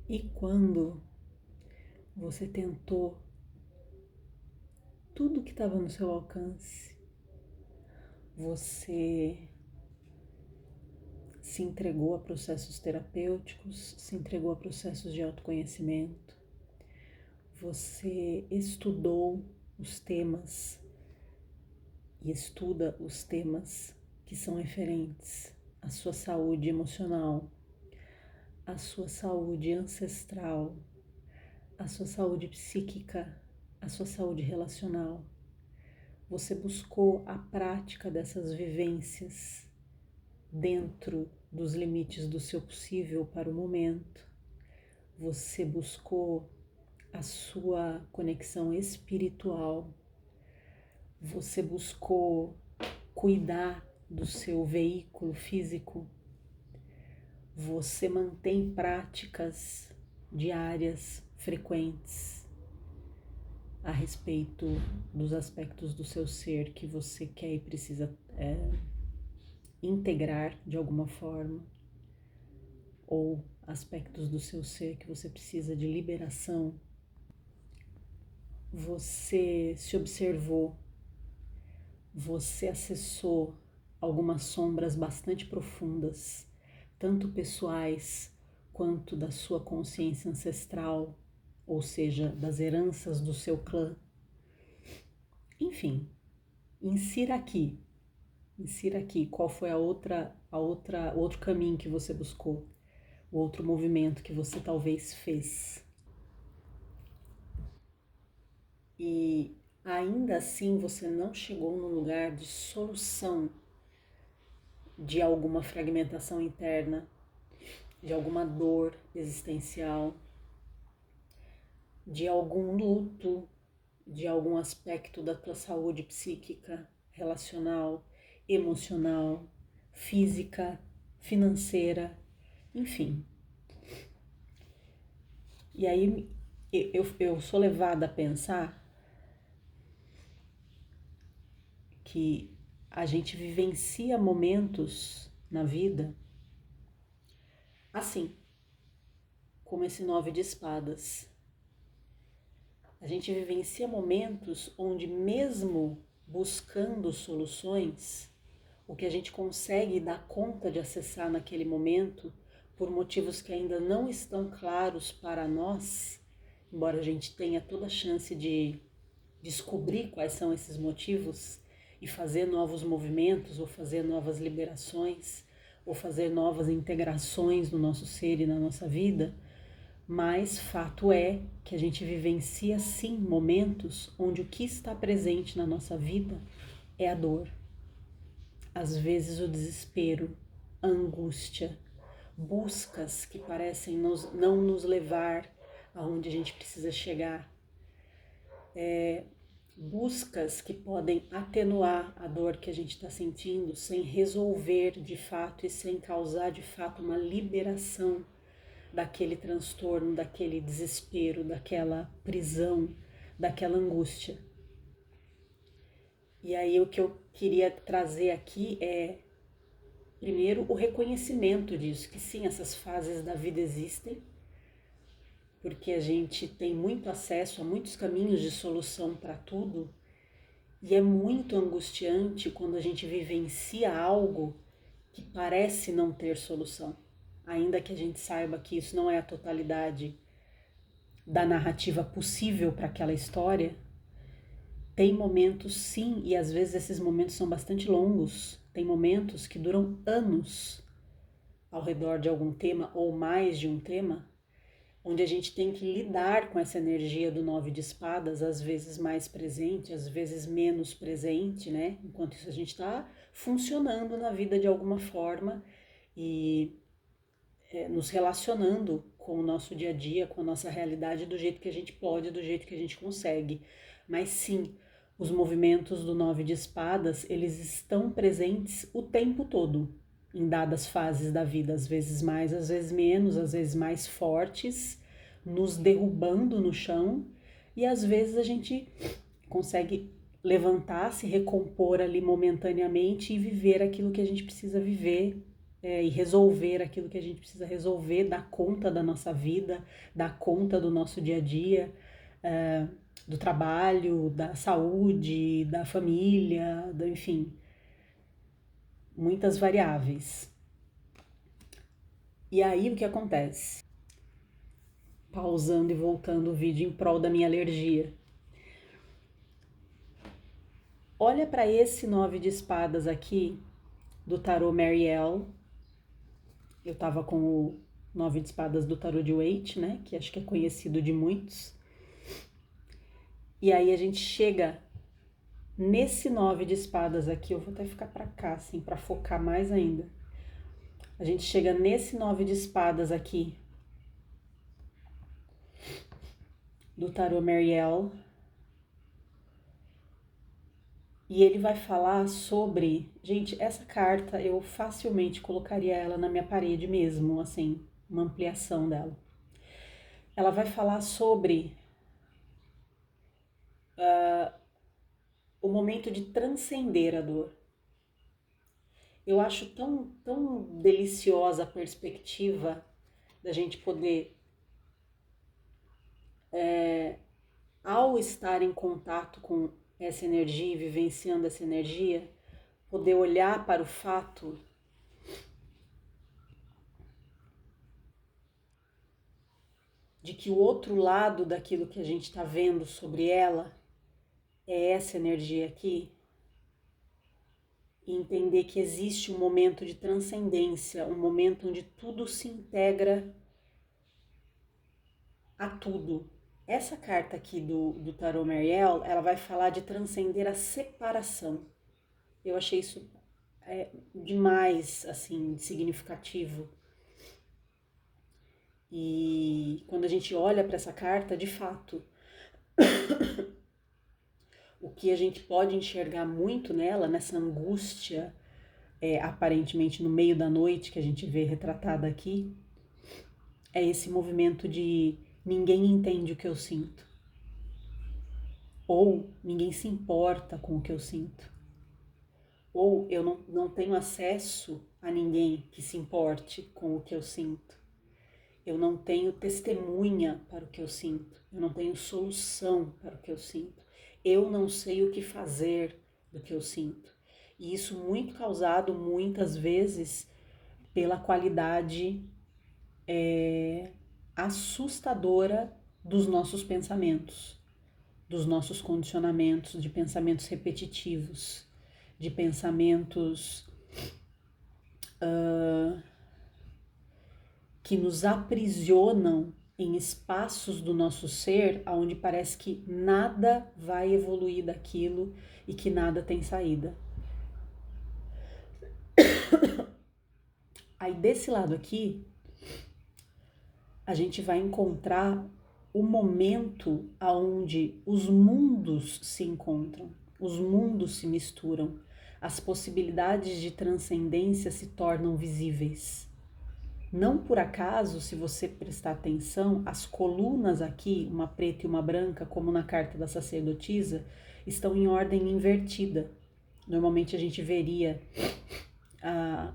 E quando você tentou tudo que estava no seu alcance, você se entregou a processos terapêuticos, se entregou a processos de autoconhecimento, você estudou os temas e estuda os temas que são referentes à sua saúde emocional, à sua saúde ancestral, à sua saúde psíquica, à sua saúde relacional. Você buscou a prática dessas vivências dentro dos limites do seu possível para o momento. Você buscou a sua conexão espiritual. Você buscou cuidar do seu veículo físico. Você mantém práticas diárias, frequentes, a respeito dos aspectos do seu ser que você quer e precisa integrar de alguma forma, ou aspectos do seu ser que você precisa de liberação. Você se observou, você acessou algumas sombras bastante profundas, tanto pessoais quanto da sua consciência ancestral, ou seja, das heranças do seu clã. Enfim, insira aqui qual foi o outro caminho que você buscou, o outro movimento que você talvez fez. E ainda assim você não chegou no lugar de solução de alguma fragmentação interna, de alguma dor existencial, de algum luto, de algum aspecto da tua saúde psíquica, relacional, emocional, física, financeira, enfim. E aí eu sou levada a pensar que a gente vivencia momentos na vida assim, como esse 9 de espadas. A gente vivencia momentos onde, mesmo buscando soluções, o que a gente consegue dar conta de acessar naquele momento, por motivos que ainda não estão claros para nós, embora a gente tenha toda a chance de descobrir quais são esses motivos e fazer novos movimentos, ou fazer novas liberações, ou fazer novas integrações no nosso ser e na nossa vida, mas fato é que a gente vivencia sim momentos onde o que está presente na nossa vida é a dor, às vezes o desespero, a angústia, buscas que parecem não nos levar aonde a gente precisa chegar, buscas que podem atenuar a dor que a gente está sentindo sem resolver de fato e sem causar de fato uma liberação daquele transtorno, daquele desespero, daquela prisão, daquela angústia. E aí o que eu queria trazer aqui é, primeiro, o reconhecimento disso, que sim, essas fases da vida existem, porque a gente tem muito acesso a muitos caminhos de solução para tudo, e é muito angustiante quando a gente vivencia algo que parece não ter solução, ainda que a gente saiba que isso não é a totalidade da narrativa possível para aquela história. Tem momentos sim, e às vezes esses momentos são bastante longos, tem momentos que duram anos ao redor de algum tema ou mais de um tema, onde a gente tem que lidar com essa energia do 9 de espadas, às vezes mais presente, às vezes menos presente, né? Enquanto isso a gente está funcionando na vida de alguma forma e nos relacionando com o nosso dia a dia, com a nossa realidade do jeito que a gente pode, do jeito que a gente consegue. Mas sim, os movimentos do 9 de espadas, eles estão presentes o tempo todo, em dadas fases da vida, às vezes mais, às vezes menos, às vezes mais fortes, nos derrubando no chão, e às vezes a gente consegue levantar, se recompor ali momentaneamente e viver aquilo que a gente precisa viver e resolver aquilo que a gente precisa resolver, dar conta da nossa vida, dar conta do nosso dia a dia, do trabalho, da saúde, da família, enfim, muitas variáveis. E aí o que acontece? Pausando e voltando o vídeo em prol da minha alergia. Olha para esse 9 de espadas aqui do tarô Marielle. Eu tava com o 9 de espadas do tarô de Waite, né? Que acho que é conhecido de muitos. E aí a gente chega nesse 9 de espadas aqui, eu vou até ficar para cá, assim, para focar mais ainda. A gente chega nesse 9 de espadas aqui do tarô Marielle. E ele vai falar sobre... Gente, essa carta eu facilmente colocaria ela na minha parede mesmo, assim, uma ampliação dela. Ela vai falar sobre o momento de transcender a dor. Eu acho tão deliciosa a perspectiva da gente poder, ao estar em contato com essa energia, vivenciando essa energia, poder olhar para o fato de que o outro lado daquilo que a gente está vendo sobre ela é essa energia aqui, e entender que existe um momento de transcendência, um momento onde tudo se integra a tudo. Essa carta aqui do Tarot Marielle, ela vai falar de transcender a separação. Eu achei isso demais, assim, significativo. E quando a gente olha para essa carta, de fato, o que a gente pode enxergar muito nela, nessa angústia, aparentemente no meio da noite, que a gente vê retratada aqui, é esse movimento de ninguém entende o que eu sinto. Ou ninguém se importa com o que eu sinto. Ou eu não tenho acesso a ninguém que se importe com o que eu sinto. Eu não tenho testemunha para o que eu sinto. Eu não tenho solução para o que eu sinto. Eu não sei o que fazer do que eu sinto. E isso muito causado, muitas vezes, pela qualidade assustadora dos nossos pensamentos, dos nossos condicionamentos, de pensamentos repetitivos, de pensamentos que nos aprisionam em espaços do nosso ser onde parece que nada vai evoluir daquilo e que nada tem saída. Aí desse lado aqui, a gente vai encontrar o momento onde os mundos se encontram, os mundos se misturam, as possibilidades de transcendência se tornam visíveis. Não por acaso, se você prestar atenção, as colunas aqui, uma preta e uma branca, como na carta da sacerdotisa, estão em ordem invertida. Normalmente a gente veria a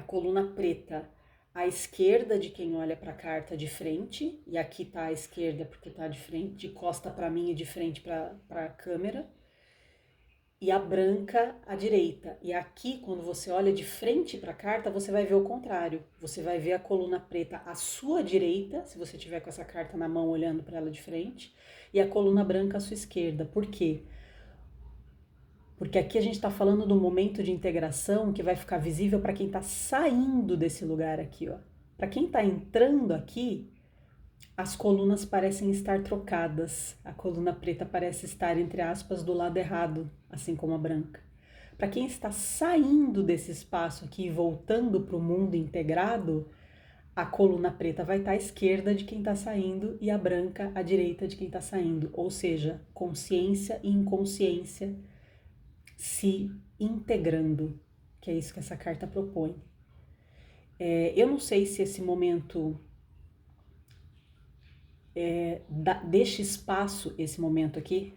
coluna preta à esquerda de quem olha para a carta de frente, e aqui está à esquerda porque está de frente, de costa para mim e de frente para a câmera, e a branca à direita. E aqui, quando você olha de frente para a carta, você vai ver o contrário. Você vai ver a coluna preta à sua direita, se você tiver com essa carta na mão olhando para ela de frente, e a coluna branca à sua esquerda. Por quê? Porque aqui a gente está falando do momento de integração que vai ficar visível para quem está saindo desse lugar aqui, ó. Para quem está entrando aqui, as colunas parecem estar trocadas. A coluna preta parece estar, entre aspas, do lado errado, assim como a branca. Para quem está saindo desse espaço aqui e voltando para o mundo integrado, a coluna preta vai estar à esquerda de quem está saindo e a branca à direita de quem está saindo. Ou seja, consciência e inconsciência se integrando, que é isso que essa carta propõe. Eu não sei se esse momento deixa espaço, esse momento aqui,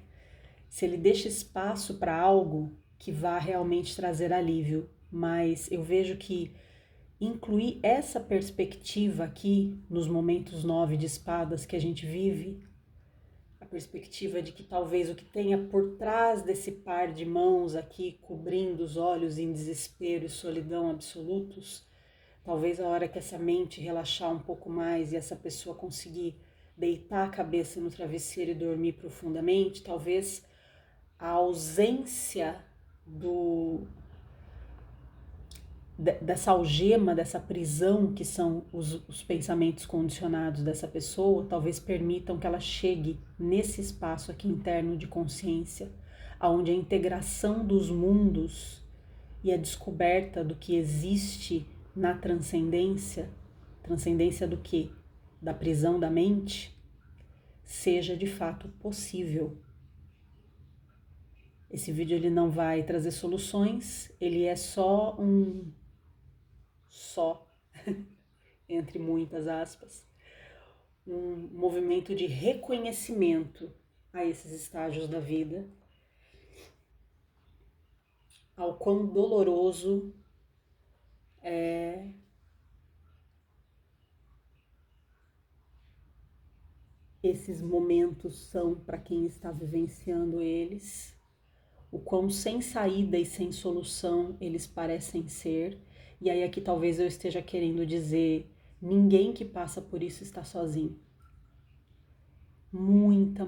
se ele deixa espaço para algo que vá realmente trazer alívio. mas eu vejo que incluir essa perspectiva aqui nos momentos 9 de espadas que a gente vive, a perspectiva de que talvez o que tenha por trás desse par de mãos aqui, cobrindo os olhos em desespero e solidão absolutos, talvez a hora que essa mente relaxar um pouco mais e essa pessoa conseguir deitar a cabeça no travesseiro e dormir profundamente, talvez a ausência dessa algema, dessa prisão que são os pensamentos condicionados dessa pessoa, talvez permitam que ela chegue nesse espaço aqui interno de consciência, onde a integração dos mundos e a descoberta do que existe na transcendência, transcendência do quê? Da prisão da mente, seja de fato possível. Esse vídeo ele não vai trazer soluções, ele é só entre muitas aspas, um movimento de reconhecimento a esses estágios da vida, ao quão doloroso esses momentos são para quem está vivenciando eles, o quão sem saída e sem solução eles parecem ser. E aí aqui talvez eu esteja querendo dizer, ninguém que passa por isso está sozinho. Muita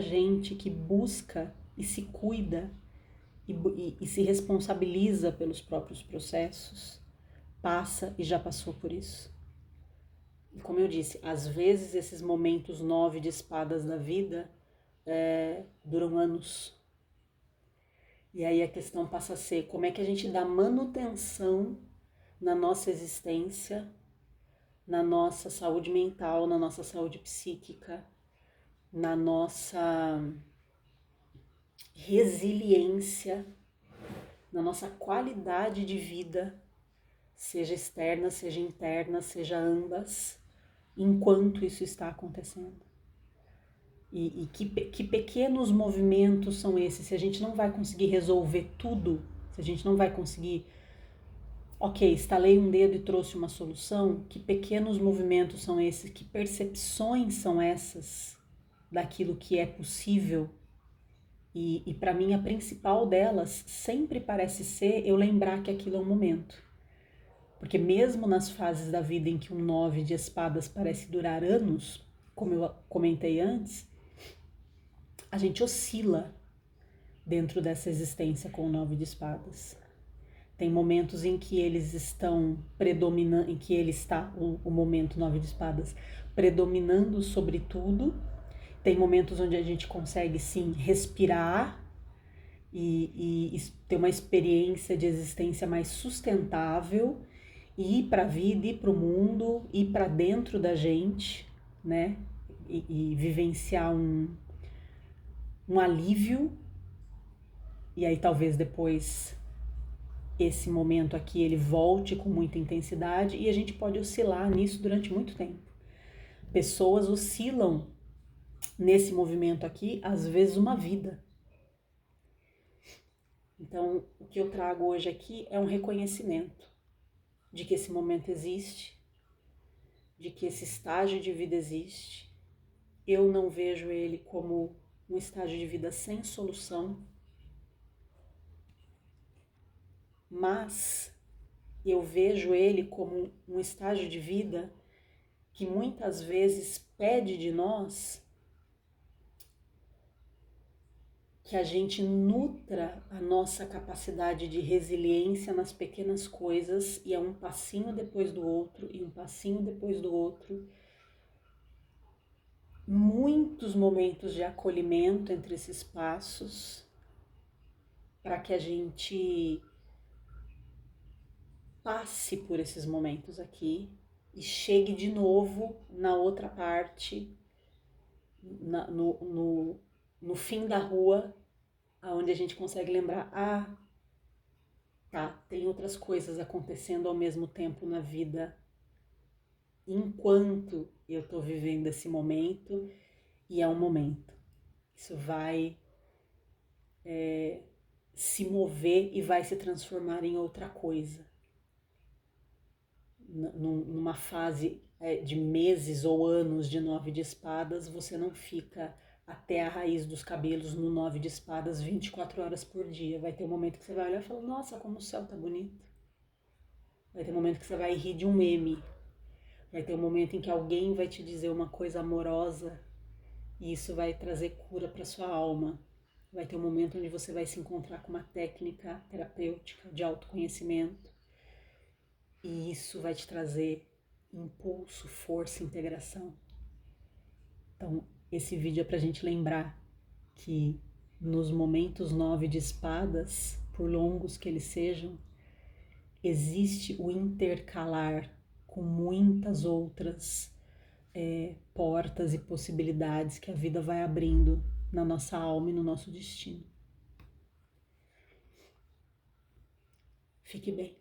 gente que busca e se cuida e se responsabiliza pelos próprios processos, passa e já passou por isso. E como eu disse, às vezes esses momentos 9 de espadas da vida duram anos. E aí a questão passa a ser como é que a gente dá manutenção na nossa existência, na nossa saúde mental, na nossa saúde psíquica, na nossa resiliência, na nossa qualidade de vida, seja externa, seja interna, seja ambas, enquanto isso está acontecendo. E que pequenos movimentos são esses? Se a gente não vai conseguir resolver tudo, se a gente não vai conseguir, ok, estalei um dedo e trouxe uma solução, que pequenos movimentos são esses? Que percepções são essas daquilo que é possível? E para mim a principal delas sempre parece ser eu lembrar que aquilo é um momento. Porque mesmo nas fases da vida em que um 9 de espadas parece durar anos, como eu comentei antes, a gente oscila dentro dessa existência com o 9 de espadas. Tem momentos em que eles estão predominando, em que ele está, o momento 9 de espadas, predominando sobre tudo. Tem momentos onde a gente consegue sim respirar e ter uma experiência de existência mais sustentável e ir para a vida, ir para o mundo, ir para dentro da gente, né? E vivenciar um alívio. E aí talvez depois esse momento aqui ele volte com muita intensidade e a gente pode oscilar nisso durante muito tempo. Pessoas oscilam nesse movimento aqui, às vezes uma vida. Então, o que eu trago hoje aqui é um reconhecimento de que esse momento existe, de que esse estágio de vida existe. Eu não vejo ele como um estágio de vida sem solução, mas eu vejo ele como um estágio de vida que muitas vezes pede de nós que a gente nutra a nossa capacidade de resiliência nas pequenas coisas, e é um passinho depois do outro, e um passinho depois do outro. Muitos momentos de acolhimento entre esses passos, para que a gente passe por esses momentos aqui e chegue de novo na outra parte, no fim da rua, onde a gente consegue lembrar, tá, tem outras coisas acontecendo ao mesmo tempo na vida, enquanto eu tô vivendo esse momento, e é um momento. Isso vai se mover e vai se transformar em outra coisa. Numa fase de meses ou anos de 9 de espadas, você não fica até a raiz dos cabelos no 9 de espadas 24 horas por dia. Vai ter um momento que você vai olhar e falar, nossa, como o céu tá bonito. Vai ter um momento que você vai rir de um meme. Vai ter um momento em que alguém vai te dizer uma coisa amorosa e isso vai trazer cura para sua alma. Vai ter um momento onde você vai se encontrar com uma técnica terapêutica de autoconhecimento e isso vai te trazer impulso, força, integração. Então, esse vídeo é pra gente lembrar que nos momentos 9 de espadas, por longos que eles sejam, existe o intercalar com muitas outras portas e possibilidades que a vida vai abrindo na nossa alma e no nosso destino. Fique bem.